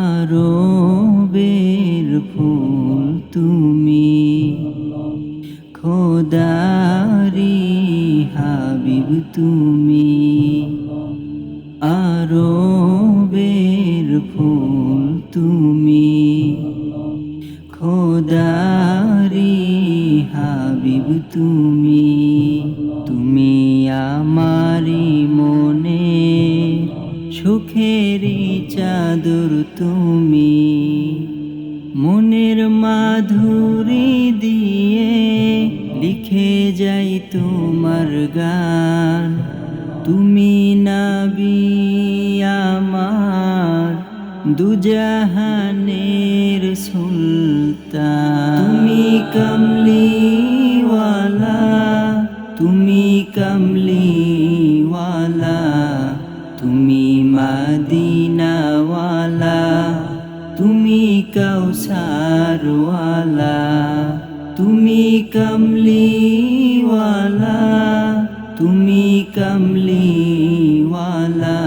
আরবের ফুল তুমি, খোদারি হাবিব তুমি। আরবের ফুল তুমি, খোদারি হাবিব তুমি। তুমি আমারি মনে সুখেরি চাদর তুমি। মনের মাধুরী দিয়ে লিখে যাই তোমার গান। তুমি নবী আমার দুজাহানের সুলতান। তুমি কমলিওয়ালা, তুমি কমলিওয়ালা, তুমি মদিনাওয়ালা, তুমি কৌসারওয়ালা। তুমি কমলিওয়ালা, তুমি কমলিওয়ালা,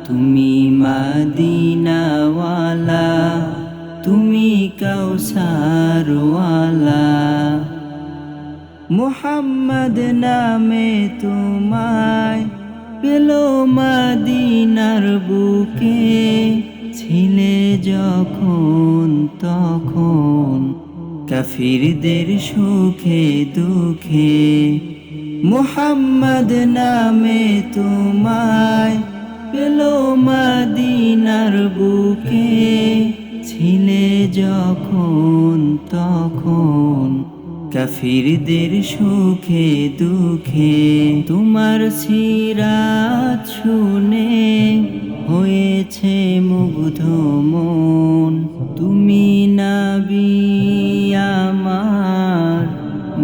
তুমি মদিনাওয়ালা, তুমি কৌসারওয়ালা। মুহাম্মদ নামে তোমায় পেলো মদিনার বুকে। ছিলে যখন তখন কাফিরদের সুখে দুঃখে। মুহাম্মদ নামে তোমায় পেলো মদিনার বুকে। ছিলে যখন তখন কাফিরদের সুখে দুঃখে। তোমার সিরাত শুনে হয়েছে মুগ্ধ মন। তুমি নবী আমার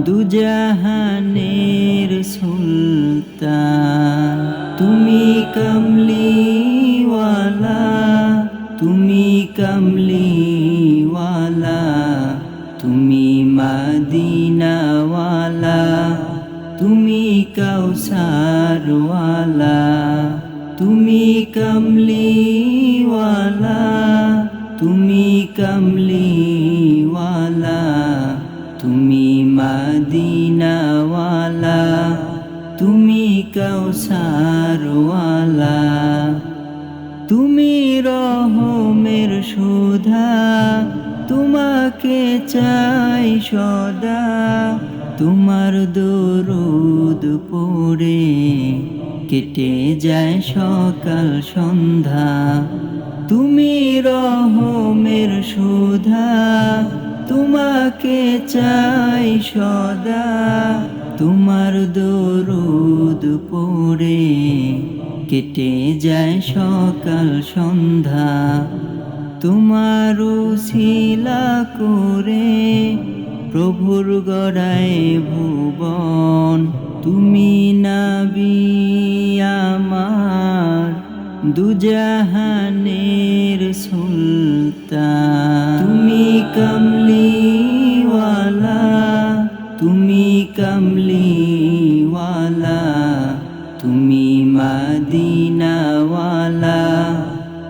দুজাহানের সুলতান। তুমি কমলিওয়ালা, তুমি কমলিওয়ালা, তুমি মদিনাওয়ালা, তুমি কৌসারওয়ালা। তুমি কমলিওয়ালা, তুমি কমলিওয়ালা, তুমি মদিনাওয়ালা, তুমি কৌসারওয়ালা। তুমি রহমের সুধা, তোমাকে চাই সদা। তোমার দরুদ পড়ে কেটে যায় সকাল সন্ধ্যা। তুমি রহমের সুধা, তোমাকে চাই সদা। তোমার দরুদ পড়ে কেটে যায় সকাল সন্ধ্যা। তোমার উসিলা করে প্রভুর গড়ায় ভুবন। তুমি নবী আমার দুজাহানের সুলতান। তুমি কমলিওয়ালা, তুমি কমলিওয়ালা, তুমি মদিনাওয়ালা,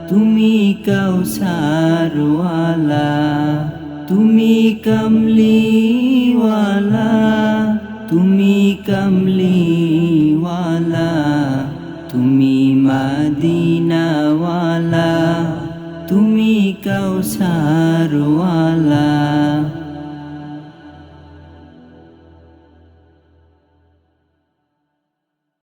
তুমি কৌসারওয়ালা। তুমি কমলিওয়ালা, তুমি কমলিওয়ালা, তুমি মদিনাওয়ালা, তুমি কৌসারওয়ালা।